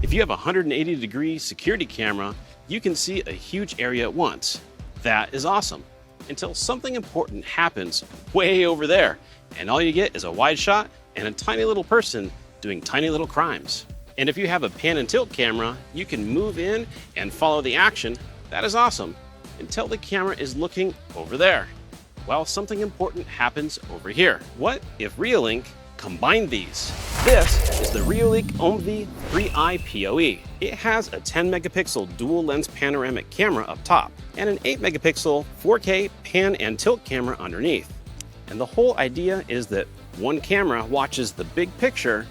If you have a 180-degree security camera, you can see a huge area at once. That is awesome, until something important happens way over there, and all you get is a wide shot and a tiny little person doing tiny little crimes. And if you have a pan and tilt camera, you can move in and follow the action. That is awesome, until the camera is looking over there, while something important happens over here. What if Reolink combined these? This is the Reolink OMVI 3i PoE. It has a 10 megapixel dual lens panoramic camera up top and an 8 megapixel 4K pan and tilt camera underneath. And the whole idea is that one camera watches the big picture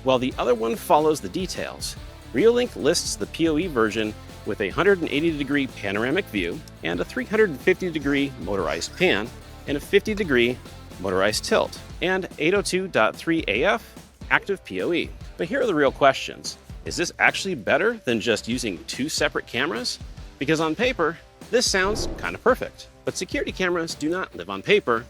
while the other one follows the details. Reolink lists the PoE version with a 180-degree panoramic view and a 350-degree motorized pan and a 50-degree motorized tilt and 802.3 AF active PoE. But here are the real questions. Is this actually better than just using two separate cameras? Because on paper, this sounds kind of perfect. But security cameras do not live on paper.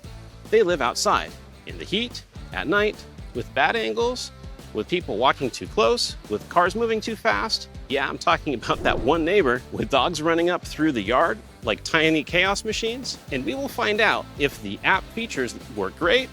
They live outside, in the heat, at night, with bad angles, with people walking too close, with cars moving too fast. Yeah, I'm talking about that one neighbor with dogs running up through the yard like tiny chaos machines. And we will find out if the app features work great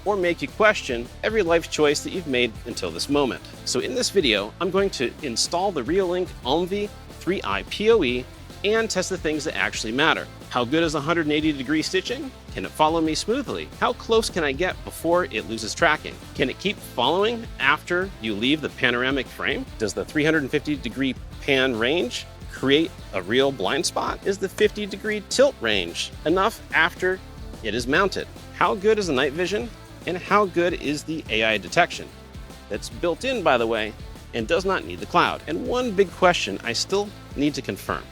or make you question every life choice that you've made until this moment. So in this video, I'm going to install the Reolink OMVI 3i PoE and test the things that actually matter. How good is 180-degree stitching? Can it follow me smoothly? How close can I get before it loses tracking? Can it keep following after you leave the panoramic frame? Does the 350-degree pan range create a real blind spot? Is the 50-degree tilt range enough after it is mounted? How good is the night vision? And how good is the AI detection? That's built in, by the way, and does not need the cloud. And one big question I still need to confirm.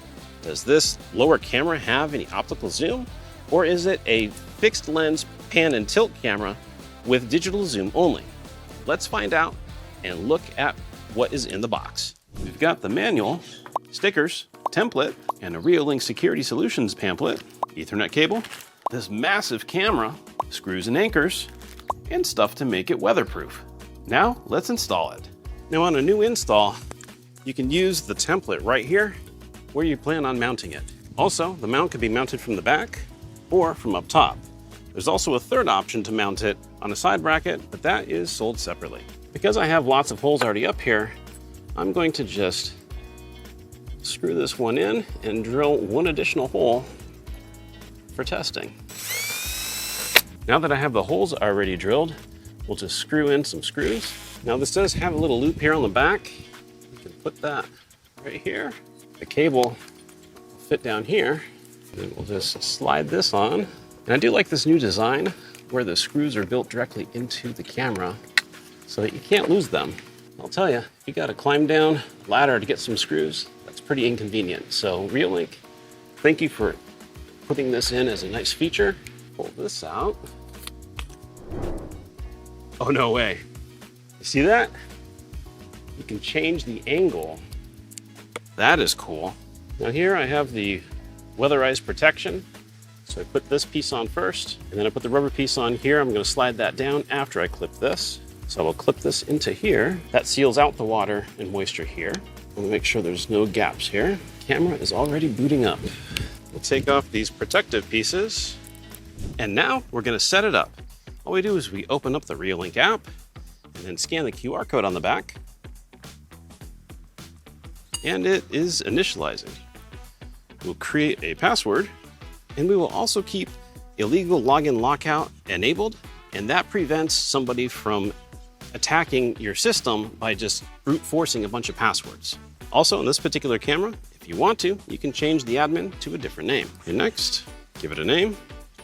Does this lower camera have any optical zoom? Or is it a fixed lens pan and tilt camera with digital zoom only? Let's find out and look at what is in the box. We've got the manual, stickers, template, and a Reolink Security Solutions pamphlet, Ethernet cable, this massive camera, screws and anchors, and stuff to make it weatherproof. Now let's install it. Now on a new install, you can use the template right here where you plan on mounting it. Also, the mount can be mounted from the back or from up top. There's also a third option to mount it on a side bracket, but that is sold separately. Because I have lots of holes already up here, I'm going to just screw this one in and drill one additional hole for testing. Now that I have the holes already drilled, we'll just screw in some screws. Now this does have a little loop here on the back. You can put that right here. The cable will fit down here, and then we'll just slide this on. And I do like this new design where the screws are built directly into the camera so that you can't lose them. I'll tell you, you gotta climb down a ladder to get some screws. That's pretty inconvenient. So Reolink, thank you for putting this in as a nice feature. Pull this out. Oh, no way. You see that? You can change the angle. That is cool. Now here I have the weatherized protection. So I put this piece on first, and then I put the rubber piece on here. I'm gonna slide that down after I clip this. So I will clip this into here. That seals out the water and moisture here. I'm gonna make sure there's no gaps here. Camera is already booting up. We'll take off these protective pieces. And now we're gonna set it up. All we do is we open up the Reolink app and then scan the QR code on the back. And it is initializing. We'll create a password, and we will also keep illegal login lockout enabled, and that prevents somebody from attacking your system by just brute forcing a bunch of passwords. Also, in this particular camera, if you want to, you can change the admin to a different name. And next, give it a name.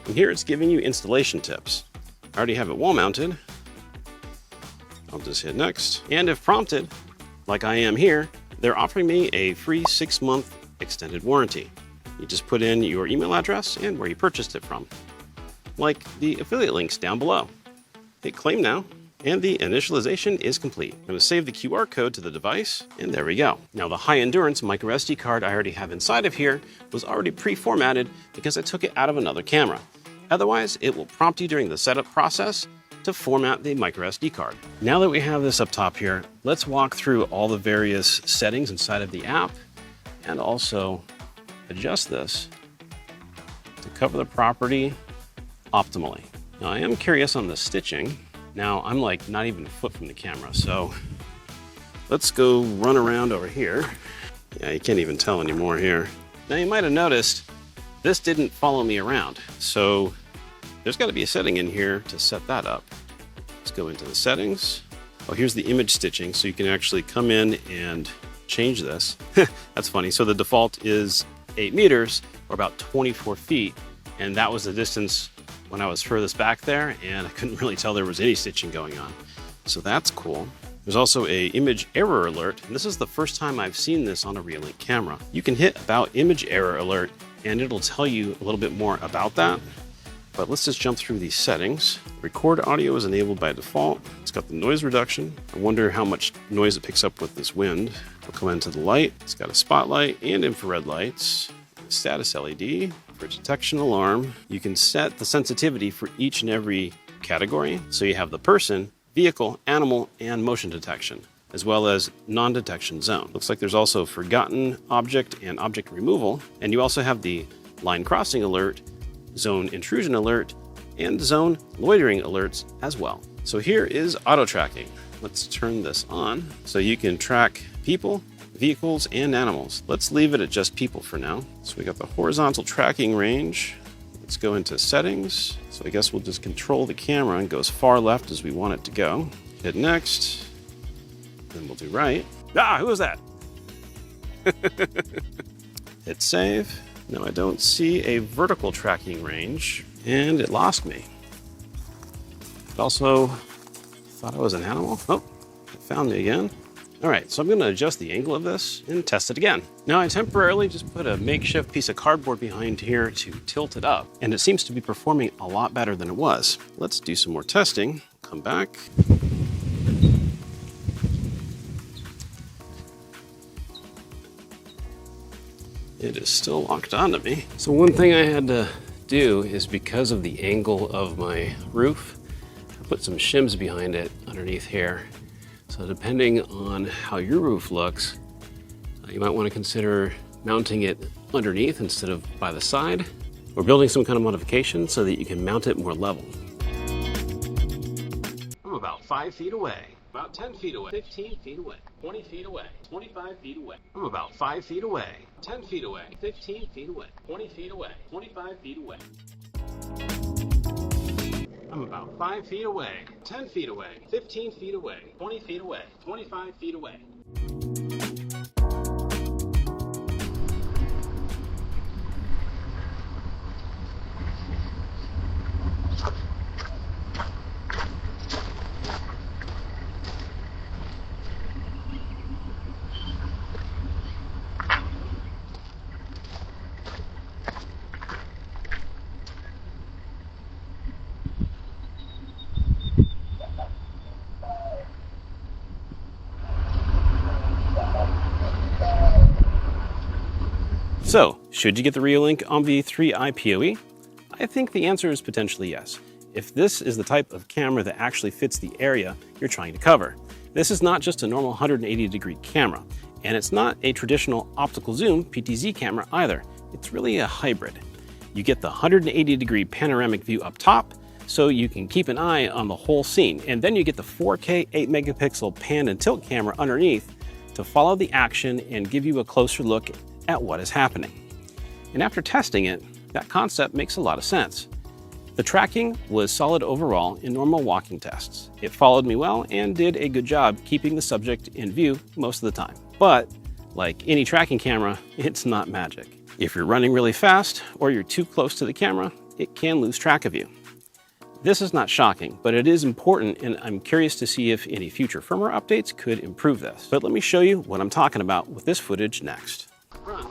And here it's giving you installation tips. I already have it wall mounted. I'll just hit next. And if prompted, like I am here, they're offering me a free 6-month extended warranty. You just put in your email address and where you purchased it from, like the affiliate links down below. Hit claim now, and the initialization is complete. I'm gonna save the QR code to the device, and there we go. Now the high endurance micro SD card I already have inside of here was already pre-formatted because I took it out of another camera. Otherwise, it will prompt you during the setup process to format the microSD card. Now that we have this up top here, let's walk through all the various settings inside of the app and also adjust this to cover the property optimally. Now I am curious on the stitching. Now I'm like not even a foot from the camera, so let's go run around over here. Yeah, you can't even tell anymore here. Now you might have noticed this didn't follow me around, so there's got to be a setting in here to set that up. Let's go into the settings. Oh, here's the image stitching, so you can actually come in and change this. That's funny. So the default is 8 meters, or about 24 feet, and that was the distance when I was furthest back there, and I couldn't really tell there was any stitching going on. So that's cool. There's also a image error alert, and this is the first time I've seen this on a Reolink camera. You can hit about image error alert, and it'll tell you a little bit more about that. But let's just jump through these settings. Record audio is enabled by default. It's got the noise reduction. I wonder how much noise it picks up with this wind. We'll come into the light. It's got a spotlight and infrared lights. Status LED for detection alarm. You can set the sensitivity for each and every category. So you have the person, vehicle, animal, and motion detection, as well as non-detection zone. Looks like there's also forgotten object and object removal. And you also have the line crossing alert, zone intrusion alert, and zone loitering alerts as well. So here is auto tracking. Let's turn this on so you can track people, vehicles, and animals. Let's leave it at just people for now. So we got the horizontal tracking range. Let's go into settings. So I guess we'll just control the camera and go as far left as we want it to go. Hit next, then we'll do right. Ah, who was that? Hit save. Now I don't see a vertical tracking range, and it lost me. It also thought I was an animal. Oh, it found me again. All right, so I'm gonna adjust the angle of this and test it again. Now I temporarily just put a makeshift piece of cardboard behind here to tilt it up, and it seems to be performing a lot better than it was. Let's do some more testing. Come back. It is still locked onto me. So one thing I had to do is, because of the angle of my roof, I put some shims behind it underneath here. So depending on how your roof looks, you might want to consider mounting it underneath instead of by the side, or building some kind of modification so that you can mount it more level. I'm about 5 feet away, about 10 feet away, 15 feet away, 20 feet away, 25 feet away. I'm about 5 feet away, 10 feet away, 15 feet away, 20 feet away, 25 feet away. I'm about 5 feet away, 10 feet away, 15 feet away, 20 feet away, 25 feet away. So, should you get the Reolink OMVI 3i PoE? I think the answer is potentially yes, if this is the type of camera that actually fits the area you're trying to cover. This is not just a normal 180-degree camera, and it's not a traditional optical zoom PTZ camera either. It's really a hybrid. You get the 180-degree panoramic view up top, so you can keep an eye on the whole scene, and then you get the 4K 8-megapixel pan and tilt camera underneath to follow the action and give you a closer look at what is happening. And after testing it, that concept makes a lot of sense. The tracking was solid overall in normal walking tests. It followed me well and did a good job keeping the subject in view most of the time. But like any tracking camera, it's not magic. If you're running really fast or you're too close to the camera, it can lose track of you. This is not shocking, but it is important, and I'm curious to see if any future firmware updates could improve this. But let me show you what I'm talking about with this footage next. Run.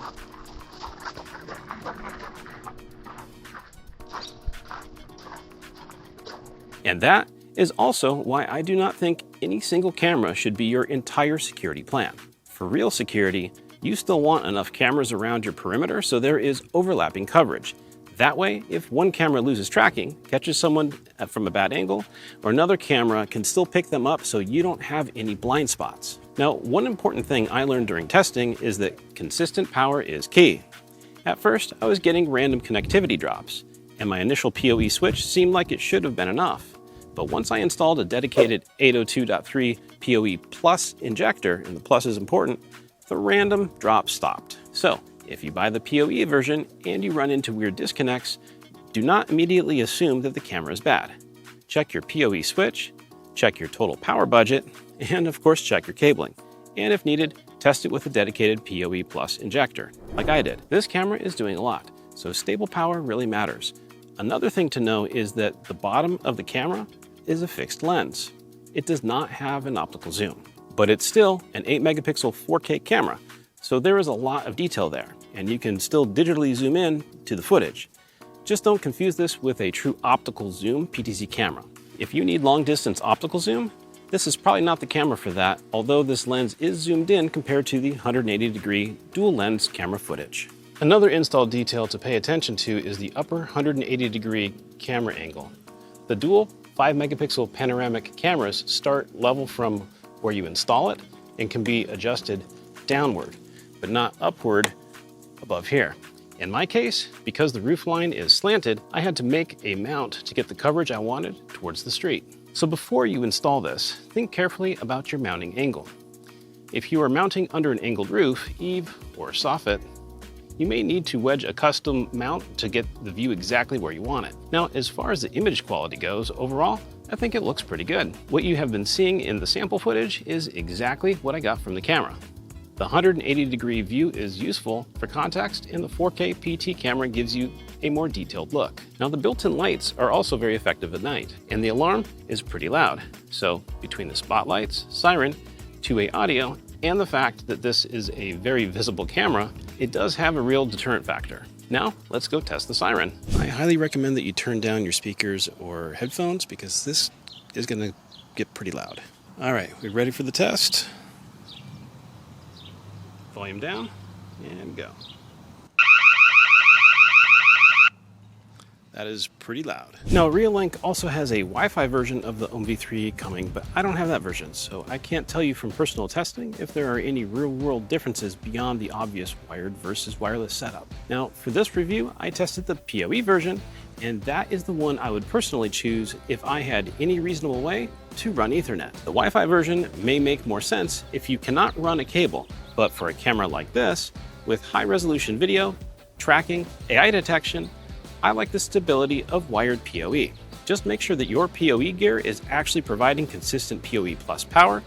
And that is also why I do not think any single camera should be your entire security plan. For real security, you still want enough cameras around your perimeter so there is overlapping coverage. That way, if one camera loses tracking, catches someone from a bad angle, or another camera can still pick them up so you don't have any blind spots. Now, one important thing I learned during testing is that consistent power is key. At first, I was getting random connectivity drops, and my initial PoE switch seemed like it should have been enough. But once I installed a dedicated 802.3 PoE Plus injector, and the plus is important, the random drops stopped. So, if you buy the PoE version and you run into weird disconnects, do not immediately assume that the camera is bad. Check your PoE switch, check your total power budget, and of course check your cabling. And if needed, test it with a dedicated PoE Plus injector, like I did. This camera is doing a lot, so stable power really matters. Another thing to know is that the bottom of the camera is a fixed lens. It does not have an optical zoom, but it's still an 8 megapixel 4K camera, so there is a lot of detail there, and you can still digitally zoom in to the footage. Just don't confuse this with a true optical zoom PTZ camera. If you need long distance optical zoom, this is probably not the camera for that, although this lens is zoomed in compared to the 180-degree dual lens camera footage. Another install detail to pay attention to is the upper 180-degree camera angle. The dual 5 megapixel panoramic cameras start level from where you install it and can be adjusted downward, but not upward above here. In my case, because the roof line is slanted, I had to make a mount to get the coverage I wanted towards the street. So before you install this, think carefully about your mounting angle. If you are mounting under an angled roof, eave, or soffit, you may need to wedge a custom mount to get the view exactly where you want it. Now, as far as the image quality goes, overall, I think it looks pretty good. What you have been seeing in the sample footage is exactly what I got from the camera. The 180-degree view is useful for context, and the 4K PT camera gives you a more detailed look. Now, the built-in lights are also very effective at night, and the alarm is pretty loud. So between the spotlights, siren, two-way audio, and the fact that this is a very visible camera, it does have a real deterrent factor. Now, let's go test the siren. I highly recommend that you turn down your speakers or headphones because this is gonna get pretty loud. All right, we ready for the test? Volume down, and go. That is pretty loud. Now, Reolink also has a Wi-Fi version of the OMVI 3 coming, but I don't have that version, so I can't tell you from personal testing if there are any real-world differences beyond the obvious wired versus wireless setup. Now, for this review, I tested the PoE version, and that is the one I would personally choose if I had any reasonable way to run Ethernet. The Wi-Fi version may make more sense if you cannot run a cable, but for a camera like this, with high-resolution video, tracking, AI detection, I like the stability of wired PoE. Just make sure that your PoE gear is actually providing consistent PoE plus power,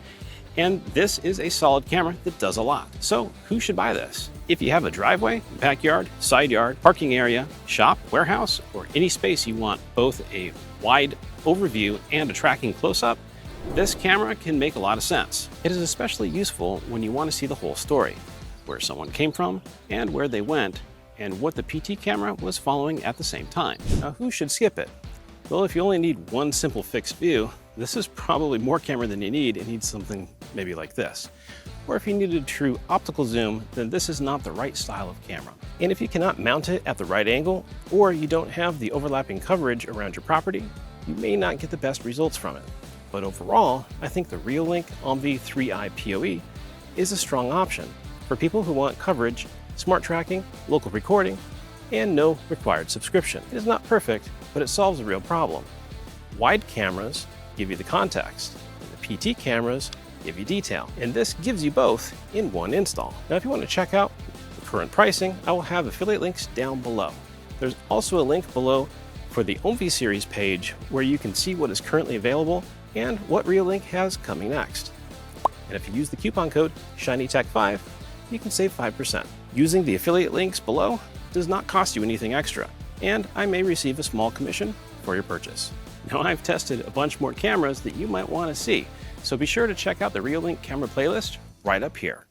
and this is a solid camera that does a lot. So who should buy this? If you have a driveway, backyard, side yard, parking area, shop, warehouse, or any space you want both a wide overview and a tracking close-up, this camera can make a lot of sense. It is especially useful when you want to see the whole story, where someone came from and where they went, and what the PT camera was following at the same time. Now, who should skip it? Well, if you only need one simple fixed view, this is probably more camera than you need and need something maybe like this. Or if you need a true optical zoom, then this is not the right style of camera. And if you cannot mount it at the right angle, or you don't have the overlapping coverage around your property, you may not get the best results from it. But overall, I think the Reolink OMVI 3i PoE is a strong option for people who want coverage, smart tracking, local recording, and no required subscription. It is not perfect, but it solves a real problem. Wide cameras give you the context, and the PT cameras give you detail, and this gives you both in one install. Now, if you want to check out the current pricing, I will have affiliate links down below. There's also a link below for the OMVI series page where you can see what is currently available and what Reolink has coming next. And if you use the coupon code ShinyTech5, you can save 5%. Using the affiliate links below does not cost you anything extra, and I may receive a small commission for your purchase. Now, I've tested a bunch more cameras that you might want to see, so be sure to check out the Reolink camera playlist right up here.